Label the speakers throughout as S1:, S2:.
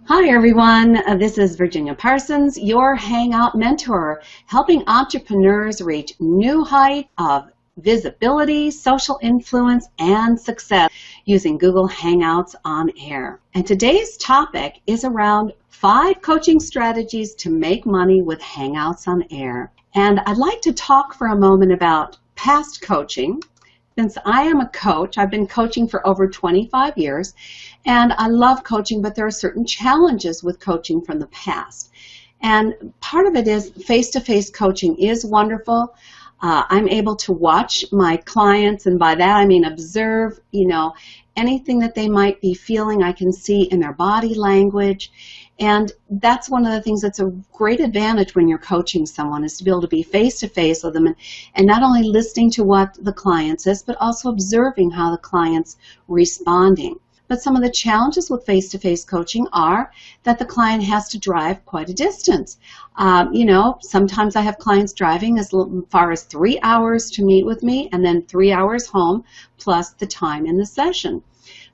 S1: Hi everyone, this is Virginia Parsons, your Hangout mentor, helping entrepreneurs reach new heights of visibility, social influence, and success using Google Hangouts on air. And today's topic is around 5 coaching strategies to make money with Hangouts on air. And I'd like to talk for a moment about past coaching. Since I am a coach, I've been coaching for over 25 years, and I love coaching, but there are certain challenges with coaching from the past. And part of it is face-to-face coaching is wonderful. I'm able to watch my clients, and by that I mean observe, anything that they might be feeling, I can see in their body language. And that's one of the things that's a great advantage when you're coaching someone, is to be able to be face-to-face with them and not only listening to what the client says, but also observing how the client's responding. But some of the challenges with face-to-face coaching are that the client has to drive quite a distance. Sometimes I have clients driving as far as 3 hours to meet with me and then 3 hours home plus the time in the session.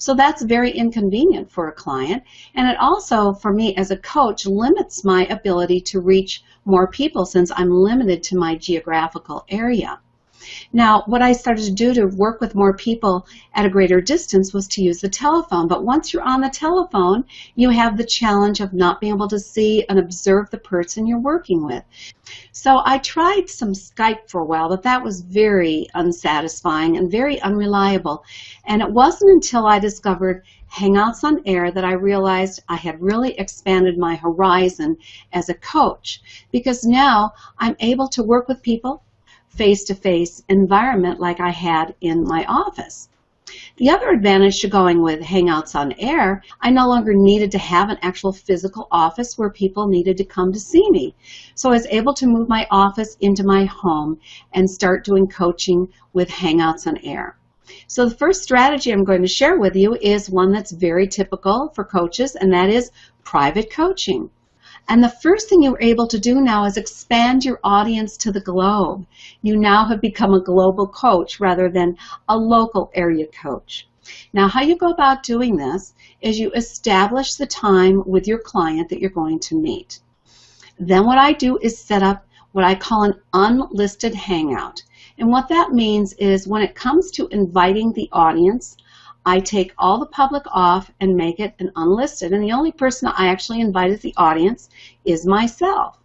S1: So that's very inconvenient for a client, and it also, for me as a coach, limits my ability to reach more people since I'm limited to my geographical area. Now, what I started to do to work with more people at a greater distance was to use the telephone. But once you're on the telephone, you have the challenge of not being able to see and observe the person you're working with. So I tried some Skype for a while, but that was very unsatisfying and very unreliable. And it wasn't until I discovered Hangouts on Air that I realized I had really expanded my horizon as a coach, because now I'm able to work with people face-to-face environment like I had in my office. The other advantage to going with Hangouts on Air, I no longer needed to have an actual physical office where people needed to come to see me. So I was able to move my office into my home and start doing coaching with Hangouts on Air. So the first strategy I'm going to share with you is one that's very typical for coaches, and that is private coaching. And the first thing you're able to do now is expand your audience to the globe. You now have become a global coach rather than a local area coach. Now, how you go about doing this is you establish the time with your client that you're going to meet. Then what I do is set up what I call an unlisted hangout. And what that means is when it comes to inviting the audience, I take all the public off and make it an unlisted, and the only person I actually invite as the audience is myself.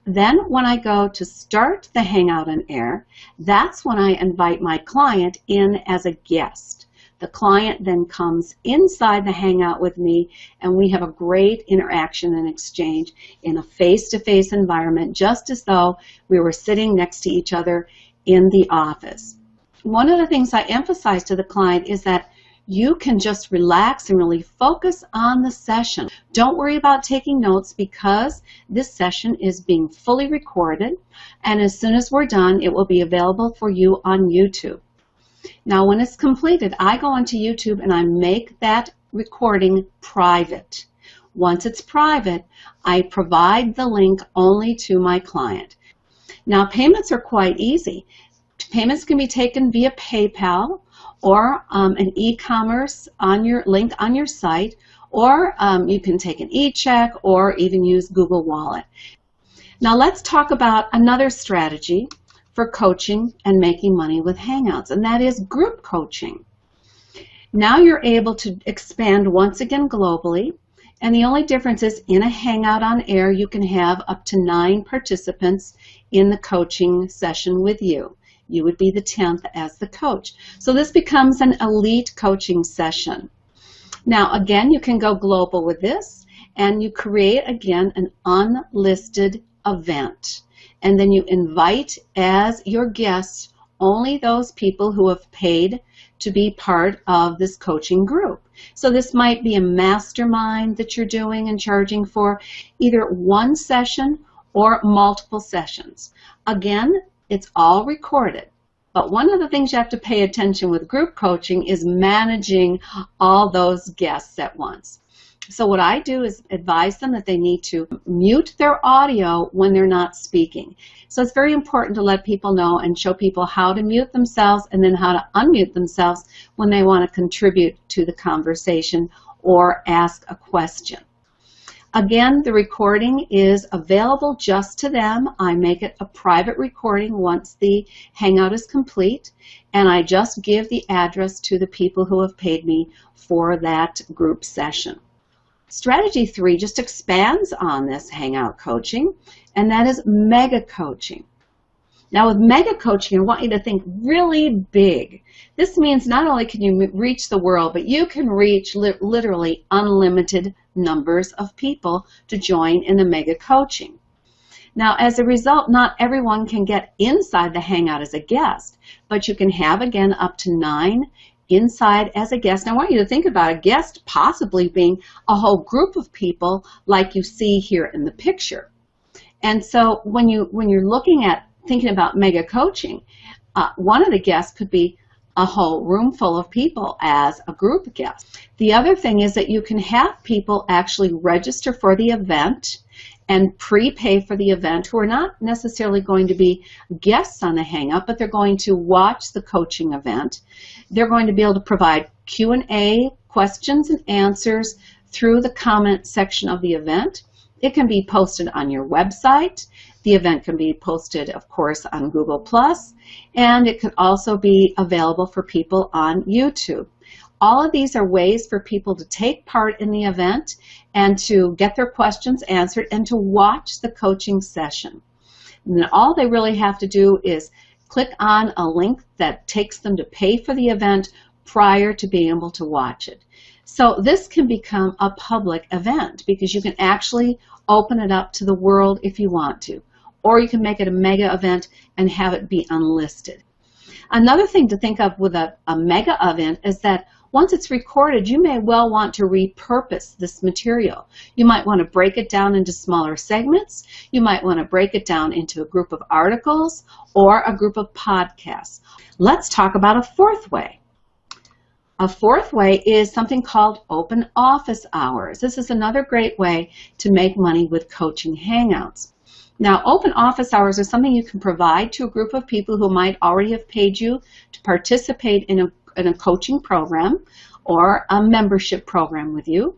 S1: Then when I go to start the Hangout on Air, that's when I invite my client in as a guest. The client then comes inside the Hangout with me, and we have a great interaction and exchange in a face-to-face environment, just as though we were sitting next to each other in the office. One of the things I emphasize to the client is that you can just relax and really focus on the session. Don't worry about taking notes, because this session is being fully recorded, and as soon as we're done, it will be available for you on YouTube. Now, when it's completed, I go onto YouTube and I make that recording private. Once it's private, I provide the link only to my client. Now, payments are quite easy. Payments can be taken via PayPal or an e-commerce on your link on your site, or you can take an e-check or even use Google Wallet. Now let's talk about another strategy for coaching and making money with Hangouts, and that is group coaching. Now you're able to expand once again globally, and the only difference is in a Hangout on Air you can have up to 9 participants in the coaching session with you. You would be the 10th as the coach. So this becomes an elite coaching session. Now, again, you can go global with this, and you create, again, an unlisted event. And then you invite as your guests only those people who have paid to be part of this coaching group. So this might be a mastermind that you're doing and charging for either one session or multiple sessions. Again, it's all recorded. But one of the things you have to pay attention with group coaching is managing all those guests at once. So what I do is advise them that they need to mute their audio when they're not speaking. So it's very important to let people know and show people how to mute themselves and then how to unmute themselves when they want to contribute to the conversation or ask a question. Again, the recording is available just to them. I make it a private recording once the Hangout is complete, and I just give the address to the people who have paid me for that group session. Strategy 3 just expands on this Hangout coaching, and that is mega coaching. Now with mega coaching, I want you to think really big. This means not only can you reach the world, but you can reach literally unlimited numbers of people to join in the mega coaching. Now as a result, not everyone can get inside the Hangout as a guest, but you can have again up to 9 inside as a guest. Now I want you to think about a guest possibly being a whole group of people like you see here in the picture. And so when you're looking at thinking about mega coaching, one of the guests could be a whole room full of people as a group guest. The other thing is that you can have people actually register for the event and prepay for the event who are not necessarily going to be guests on the Hangout, but they're going to watch the coaching event. They're going to be able to provide Q&A, questions and answers through the comment section of the event. It can be posted on your website. The event can be posted, of course, on Google+, and it can also be available for people on YouTube. All of these are ways for people to take part in the event and to get their questions answered and to watch the coaching session. And all they really have to do is click on a link that takes them to pay for the event prior to being able to watch it. So this can become a public event because you can actually open it up to the world if you want to. Or you can make it a mega event and have it be unlisted. Another thing to think of with a mega event is that once it's recorded, you may well want to repurpose this material. You might want to break it down into smaller segments. You might want to break it down into a group of articles or a group of podcasts. Let's talk about a fourth way. A fourth way is something called open office hours. This is another great way to make money with coaching Hangouts. Now, open office hours are something you can provide to a group of people who might already have paid you to participate in a coaching program or a membership program with you.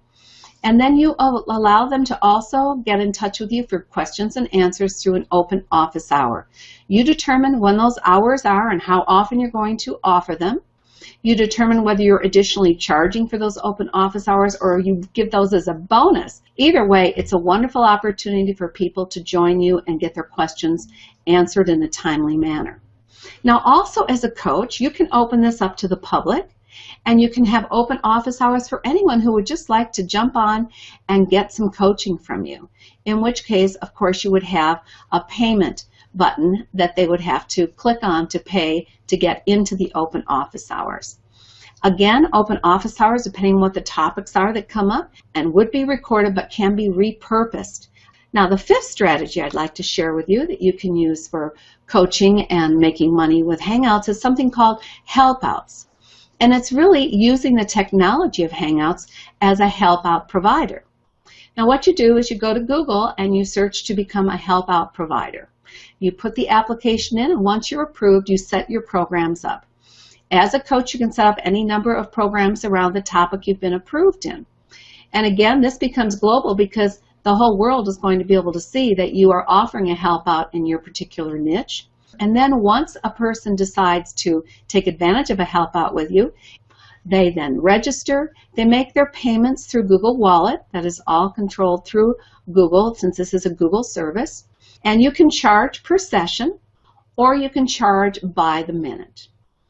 S1: And then you allow them to also get in touch with you for questions and answers through an open office hour. You determine when those hours are and how often you're going to offer them. You determine whether you're additionally charging for those open office hours or you give those as a bonus. Either way, it's a wonderful opportunity for people to join you and get their questions answered in a timely manner. Now, also as a coach, you can open this up to the public and you can have open office hours for anyone who would just like to jump on and get some coaching from you. In which case, of course, you would have a payment button that they would have to click on to pay to get into the open office hours. Again, open office hours, depending on what the topics are that come up, and would be recorded but can be repurposed. Now, the fifth strategy I'd like to share with you that you can use for coaching and making money with Hangouts is something called help outs. And it's really using the technology of Hangouts as a help out provider. Now, what you do is you go to Google and you search to become a help out provider. You put the application in, and once you're approved, you set your programs up. As a coach, you can set up any number of programs around the topic you've been approved in. And again, this becomes global because the whole world is going to be able to see that you are offering a help out in your particular niche. And then once a person decides to take advantage of a help out with you, they then register. They make their payments through Google Wallet. That is all controlled through Google since this is a Google service. And you can charge per session, or you can charge by the minute.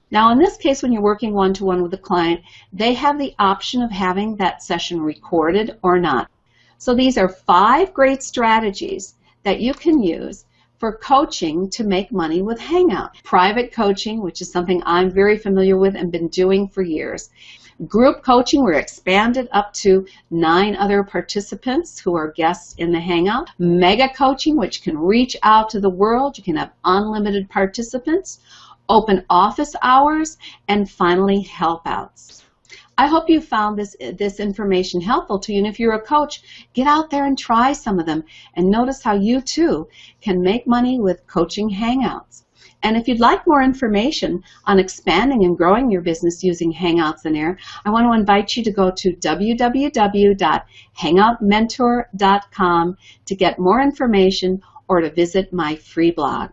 S1: Now, in this case, when you're working one-to-one with a client, they have the option of having that session recorded or not. So these are 5 great strategies that you can use for coaching to make money with Hangout. Private coaching, which is something I'm very familiar with and been doing for years. Group coaching, we're expanded up to 9 other participants who are guests in the Hangout. Mega coaching, which can reach out to the world. You can have unlimited participants. Open office hours, and finally help outs. I hope you found this information helpful to you, and if you're a coach, get out there and try some of them and notice how you too can make money with coaching Hangouts. And if you'd like more information on expanding and growing your business using Hangouts and Air, I want to invite you to go to www.hangoutmentor.com to get more information or to visit my free blog.